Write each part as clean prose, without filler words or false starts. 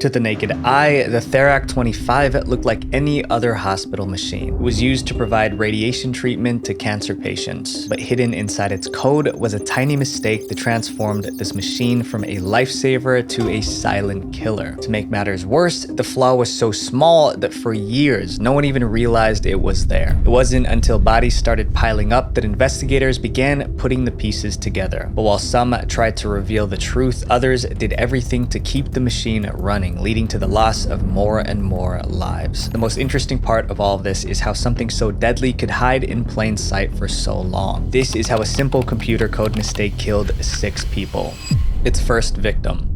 To the naked eye, the Therac 25 looked like any other hospital machine. It was used to provide radiation treatment to cancer patients, but hidden inside its code was a tiny mistake that transformed this machine from a lifesaver to a silent killer. To make matters worse, the flaw was so small that for years, no one even realized it was there. It wasn't until bodies started piling up that investigators began putting the pieces together. But while some tried to reveal the truth, others did everything to keep the machine running, leading to the loss of more and more lives. The most interesting part of all of this is how something so deadly could hide in plain sight for so long. This is how a simple computer code mistake killed 6 people. Its first victim.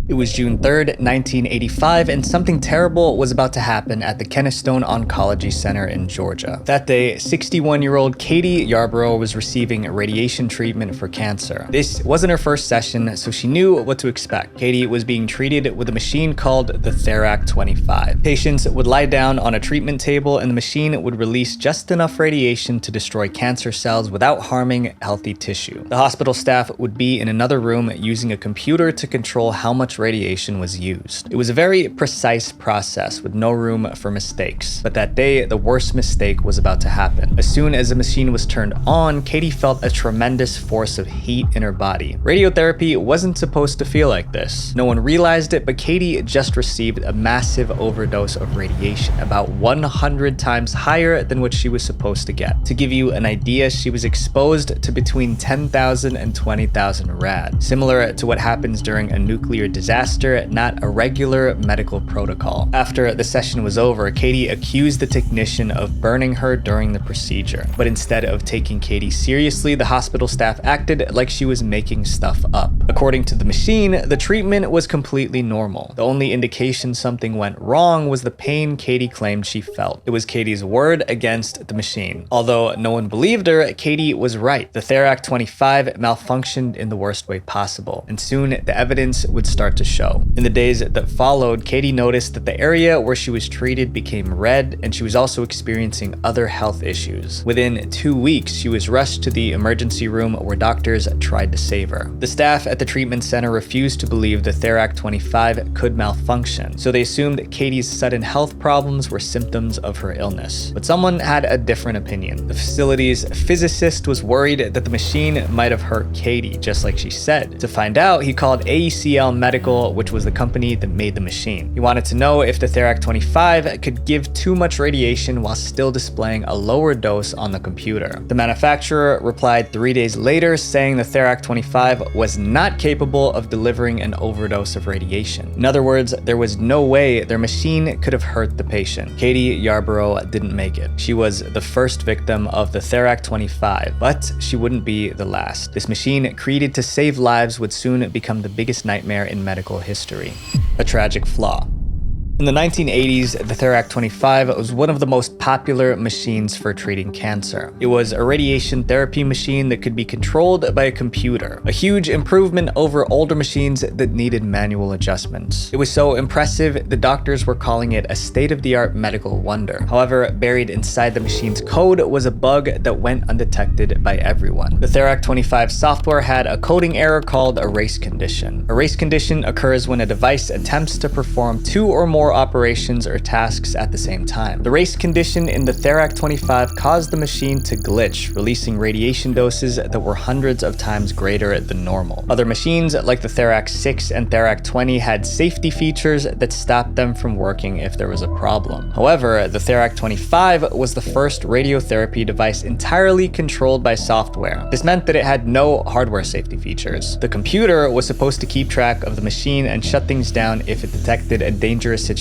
It was June 3rd, 1985, and something terrible was about to happen at the Keystone Oncology Center in Georgia. That day, 61-year-old Katie Yarborough was receiving radiation treatment for cancer. This wasn't her first session, so she knew what to expect. Katie was being treated with a machine called the Therac 25. Patients would lie down on a treatment table, and the machine would release just enough radiation to destroy cancer cells without harming healthy tissue. The hospital staff would be in another room using a computer to control how much radiation was used. It was a very precise process with no room for mistakes. But that day, the worst mistake was about to happen. As soon as the machine was turned on, Katie felt a tremendous force of heat in her body. Radiotherapy wasn't supposed to feel like this. No one realized it, but Katie just received a massive overdose of radiation, about 100 times higher than what she was supposed to get. To give you an idea, she was exposed to between 10,000 and 20,000 rad, similar to what happens during a nuclear disaster, not a regular medical protocol. After the session was over, Katie accused the technician of burning her during the procedure. But instead of taking Katie seriously, the hospital staff acted like she was making stuff up. According to the machine, the treatment was completely normal. The only indication something went wrong was the pain Katie claimed she felt. It was Katie's word against the machine. Although no one believed her, Katie was right. The Therac 25 malfunctioned in the worst way possible, and soon the evidence would start to show. In the days that followed, Katie noticed that the area where she was treated became red, and she was also experiencing other health issues. Within 2 weeks, she was rushed to the emergency room where doctors tried to save her. The staff at the treatment center refused to believe the Therac 25 could malfunction, so they assumed Katie's sudden health problems were symptoms of her illness. But someone had a different opinion. The facility's physicist was worried that the machine might have hurt Katie, just like she said. To find out, he called AECL Medical, which was the company that made the machine. He wanted to know if the Therac 25 could give too much radiation while still displaying a lower dose on the computer. The manufacturer replied 3 days later, saying the Therac 25 was not capable of delivering an overdose of radiation. In other words, there was no way their machine could have hurt the patient. Katie Yarborough didn't make it. She was the first victim of the Therac 25, but she wouldn't be the last. This machine, created to save lives, would soon become the biggest nightmare in medical history. A tragic flaw. In the 1980s, the Therac 25 was one of the most popular machines for treating cancer. It was a radiation therapy machine that could be controlled by a computer, a huge improvement over older machines that needed manual adjustments. It was so impressive, the doctors were calling it a state-of-the-art medical wonder. However, buried inside the machine's code was a bug that went undetected by everyone. The Therac 25 software had a coding error called a race condition. A race condition occurs when a device attempts to perform 2 or more operations or tasks at the same time. The race condition in the Therac 25 caused the machine to glitch, releasing radiation doses that were hundreds of times greater than normal. Other machines, like the Therac 6 and Therac 20, had safety features that stopped them from working if there was a problem. However, the Therac 25 was the first radiotherapy device entirely controlled by software. This meant that it had no hardware safety features. The computer was supposed to keep track of the machine and shut things down if it detected a dangerous situation.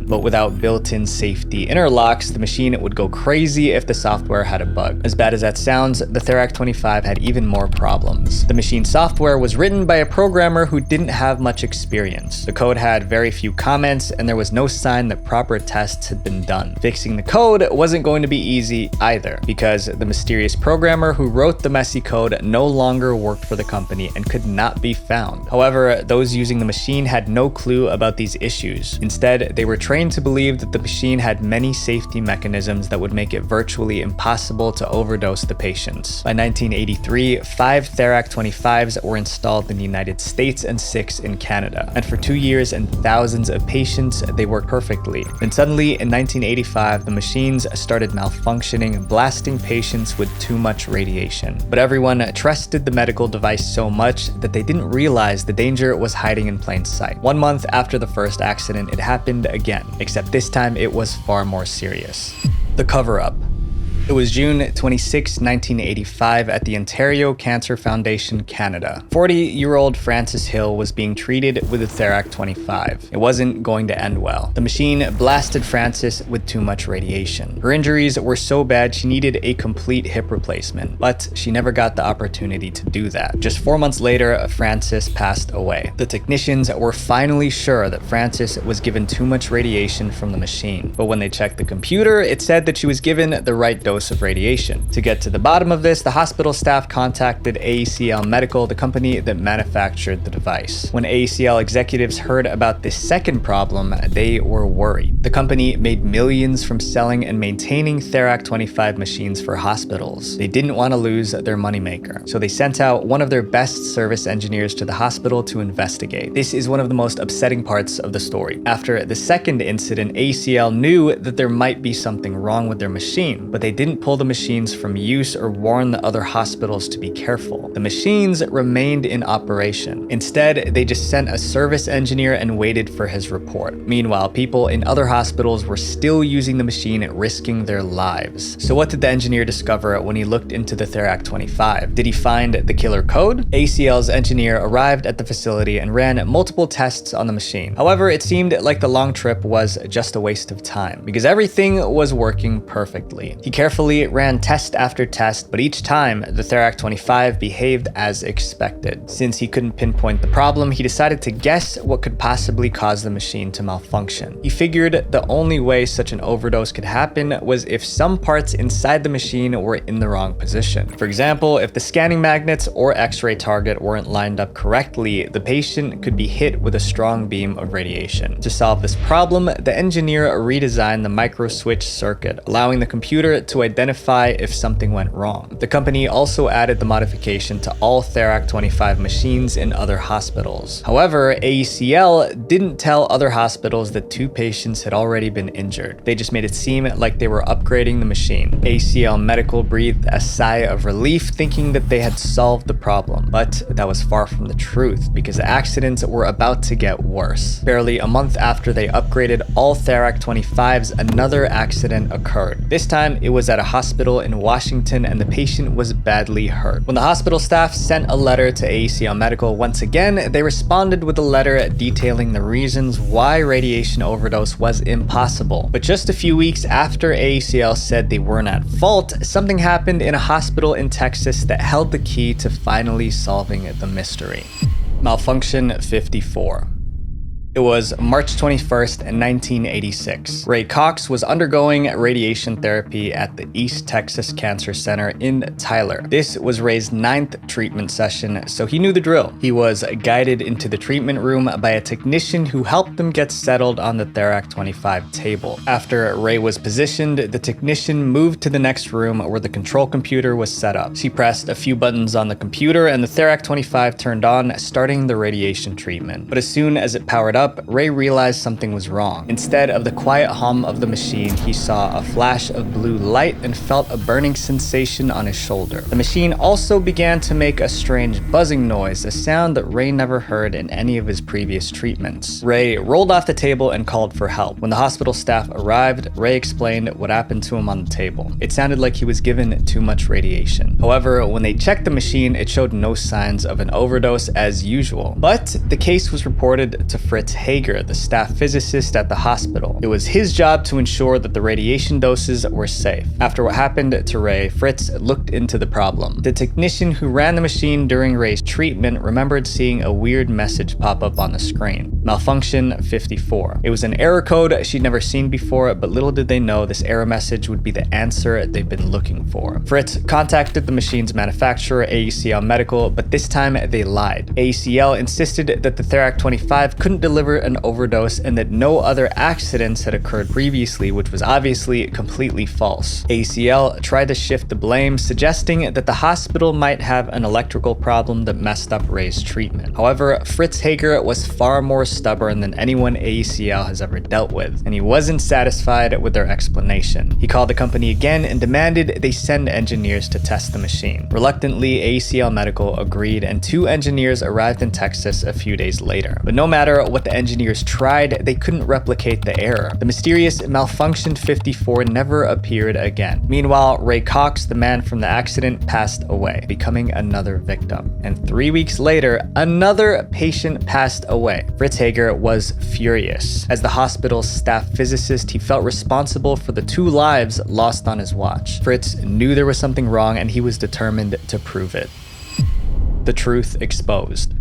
But without built-in safety interlocks, the machine would go crazy if the software had a bug. As bad as that sounds, the Therac 25 had even more problems. The machine software was written by a programmer who didn't have much experience. The code had very few comments, and there was no sign that proper tests had been done. Fixing the code wasn't going to be easy either, because the mysterious programmer who wrote the messy code no longer worked for the company and could not be found. However, those using the machine had no clue about these issues. Instead, said they were trained to believe that the machine had many safety mechanisms that would make it virtually impossible to overdose the patients. By 1983, 5 Therac 25s were installed in the United States and 6 in Canada. And for 2 years and thousands of patients, they worked perfectly. Then suddenly, in 1985, the machines started malfunctioning and blasting patients with too much radiation. But everyone trusted the medical device so much that they didn't realize the danger was hiding in plain sight. 1 month after the first accident, it happened again, except this time it was far more serious. The cover-up. It was June 26, 1985 at the Ontario Cancer Foundation, Canada. 40-year-old Frances Hill was being treated with a Therac 25. It wasn't going to end well. The machine blasted Frances with too much radiation. Her injuries were so bad she needed a complete hip replacement, but she never got the opportunity to do that. Just 4 months later, Frances passed away. The technicians were finally sure that Frances was given too much radiation from the machine, but when they checked the computer, it said that she was given the right dose of radiation. To get to the bottom of this, the hospital staff contacted AECL Medical, the company that manufactured the device. When AECL executives heard about this second problem, they were worried. The company made millions from selling and maintaining Therac 25 machines for hospitals. They didn't want to lose their moneymaker, so they sent out one of their best service engineers to the hospital to investigate. This is one of the most upsetting parts of the story. After the second incident, AECL knew that there might be something wrong with their machine, but they didn't pull the machines from use or warn the other hospitals to be careful. The machines remained in operation. Instead, they just sent a service engineer and waited for his report. Meanwhile, people in other hospitals were still using the machine, risking their lives. So what did the engineer discover when he looked into the Therac 25? Did he find the killer code? ACL's engineer arrived at the facility and ran multiple tests on the machine. However, it seemed like the long trip was just a waste of time because everything was working perfectly. He carefully ran test after test, but each time the Therac 25 behaved as expected. Since he couldn't pinpoint the problem, he decided to guess what could possibly cause the machine to malfunction. He figured the only way such an overdose could happen was if some parts inside the machine were in the wrong position. For example, if the scanning magnets or X-ray target weren't lined up correctly, the patient could be hit with a strong beam of radiation. To solve this problem, the engineer redesigned the micro switch circuit, allowing the computer to identify if something went wrong. The company also added the modification to all Therac 25 machines in other hospitals. However, AECL didn't tell other hospitals that 2 patients had already been injured. They just made it seem like they were upgrading the machine. AECL Medical breathed a sigh of relief, thinking that they had solved the problem. But that was far from the truth, because the accidents were about to get worse. Barely a month after they upgraded all Therac 25s, another accident occurred. This time, it was at a hospital in Washington and the patient was badly hurt. When the hospital staff sent a letter to AECL Medical once again, they responded with a letter detailing the reasons why radiation overdose was impossible. But just a few weeks after AECL said they weren't at fault, something happened in a hospital in Texas that held the key to finally solving the mystery. Malfunction 54. It was March 21st, 1986. Ray Cox was undergoing radiation therapy at the East Texas Cancer Center in Tyler. This was Ray's 9th treatment session, so he knew the drill. He was guided into the treatment room by a technician who helped him get settled on the Therac 25 table. After Ray was positioned, the technician moved to the next room where the control computer was set up. She pressed a few buttons on the computer and the Therac 25 turned on, starting the radiation treatment. But as soon as it powered up, Ray realized something was wrong. Instead of the quiet hum of the machine, he saw a flash of blue light and felt a burning sensation on his shoulder. The machine also began to make a strange buzzing noise, a sound that Ray never heard in any of his previous treatments. Ray rolled off the table and called for help. When the hospital staff arrived, Ray explained what happened to him on the table. It sounded like he was given too much radiation. However, when they checked the machine, it showed no signs of an overdose as usual. But the case was reported to Fritz Hager, the staff physicist at the hospital. It was his job to ensure that the radiation doses were safe. After what happened to Ray, Fritz looked into the problem. The technician who ran the machine during Ray's treatment remembered seeing a weird message pop up on the screen. Malfunction 54. It was an error code she'd never seen before, but little did they know this error message would be the answer they've been looking for. Fritz contacted the machine's manufacturer, AECL Medical, but this time they lied. AECL insisted that the Therac 25 couldn't deliver deliver an overdose and that no other accidents had occurred previously, which was obviously completely false. ACL tried to shift the blame, suggesting that the hospital might have an electrical problem that messed up Ray's treatment. However, Fritz Hager was far more stubborn than anyone ACL has ever dealt with, and he wasn't satisfied with their explanation. He called the company again and demanded they send engineers to test the machine. Reluctantly, ACL Medical agreed, and 2 engineers arrived in Texas a few days later. But no matter what the engineers tried, they couldn't replicate the error. The mysterious Malfunction 54 never appeared again. Meanwhile, Ray Cox, the man from the accident, passed away, becoming another victim. And 3 weeks later, another patient passed away. Fritz Hager was furious. As the hospital's staff physicist, he felt responsible for the 2 lives lost on his watch. Fritz knew there was something wrong, and he was determined to prove it. The truth exposed.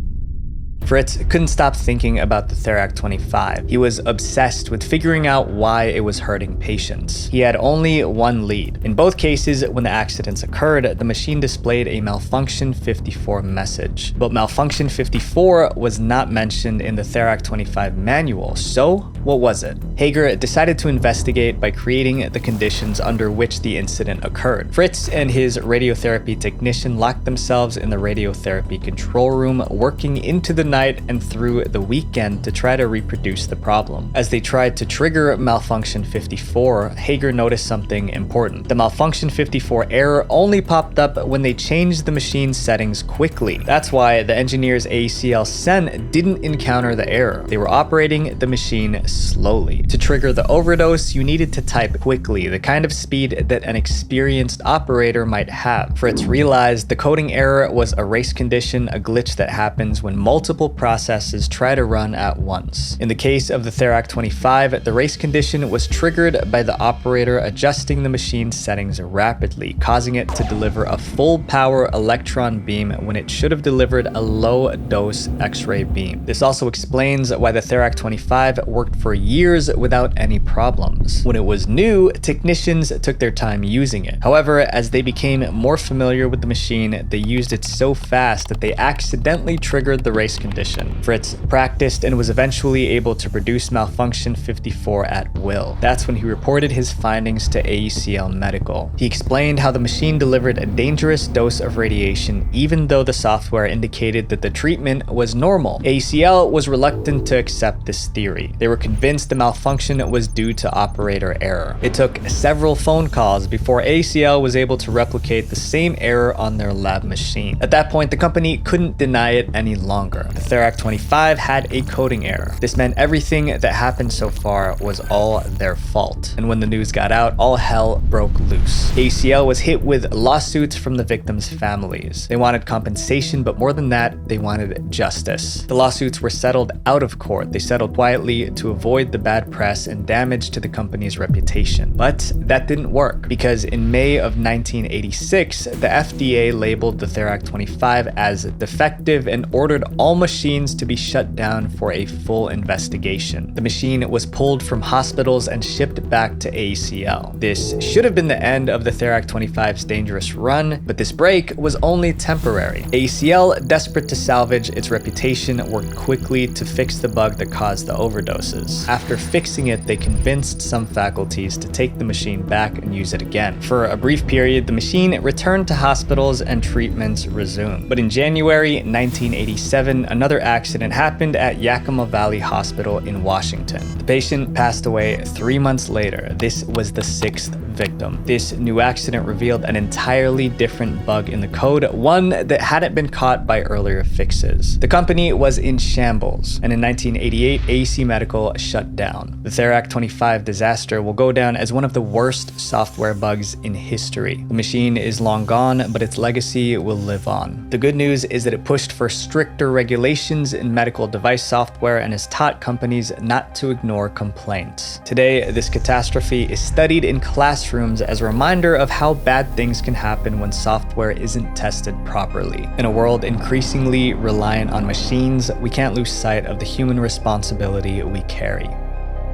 Fritz couldn't stop thinking about the Therac 25. He was obsessed with figuring out why it was hurting patients. He had only one lead. In both cases, when the accidents occurred, the machine displayed a Malfunction 54 message. But Malfunction 54 was not mentioned in the Therac 25 manual, so what was it? Hager decided to investigate by creating the conditions under which the incident occurred. Fritz and his radiotherapy technician locked themselves in the radiotherapy control room, working into the night and through the weekend to try to reproduce the problem. As they tried to trigger Malfunction 54, Hager noticed something important. The Malfunction 54 error only popped up when they changed the machine's settings quickly. That's why the engineers ACL sent didn't encounter the error. They were operating the machine slowly. To trigger the overdose, you needed to type quickly, the kind of speed that an experienced operator might have. Fritz realized the coding error was a race condition, a glitch that happens when multiple processes try to run at once. In the case of the Therac 25, the race condition was triggered by the operator adjusting the machine's settings rapidly, causing it to deliver a full power electron beam when it should have delivered a low dose X-ray beam. This also explains why the Therac 25 worked for years without any problems. When it was new, technicians took their time using it. However, as they became more familiar with the machine, they used it so fast that they accidentally triggered the race condition. Fritz practiced and was eventually able to produce Malfunction 54 at will. That's when he reported his findings to ACL Medical. He explained how the machine delivered a dangerous dose of radiation even though the software indicated that the treatment was normal. ACL was reluctant to accept this theory. They were convinced the malfunction was due to operator error. It took several phone calls before ACL was able to replicate the same error on their lab machine. At that point, the company couldn't deny it any longer. The Therac 25 had a coding error. This meant everything that happened so far was all their fault. And when the news got out, all hell broke loose. ACL was hit with lawsuits from the victims' families. They wanted compensation, but more than that, they wanted justice. The lawsuits were settled out of court. They settled quietly to avoid the bad press and damage to the company's reputation. But that didn't work, because in May of 1986, the FDA labeled the Therac 25 as defective and ordered all machines to be shut down for a full investigation. The machine was pulled from hospitals and shipped back to ACL. This should have been the end of the Therac 25's dangerous run, but this break was only temporary. ACL, desperate to salvage its reputation, worked quickly to fix the bug that caused the overdoses. After fixing it, they convinced some faculties to take the machine back and use it again. For a brief period, the machine returned to hospitals and treatments resumed. But in January 1987, another accident happened at Yakima Valley Hospital in Washington. The patient passed away 3 months later. This was the 6th victim. This new accident revealed an entirely different bug in the code, one that hadn't been caught by earlier fixes. The company was in shambles, and in 1988, AC Medical shut down. The Therac 25 disaster will go down as one of the worst software bugs in history. The machine is long gone, but its legacy will live on. The good news is that it pushed for stricter regulations in medical device software and has taught companies not to ignore complaints. Today, this catastrophe is studied in classrooms as a reminder of how bad things can happen when software isn't tested properly. In a world increasingly reliant on machines, we can't lose sight of the human responsibility we carry.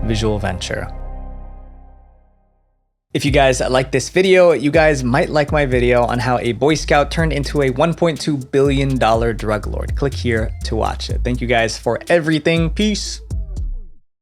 Visual Venture. If you guys like this video, you guys might like my video on how a Boy Scout turned into a $1.2 billion drug lord. Click here to watch it. Thank you guys for everything. Peace.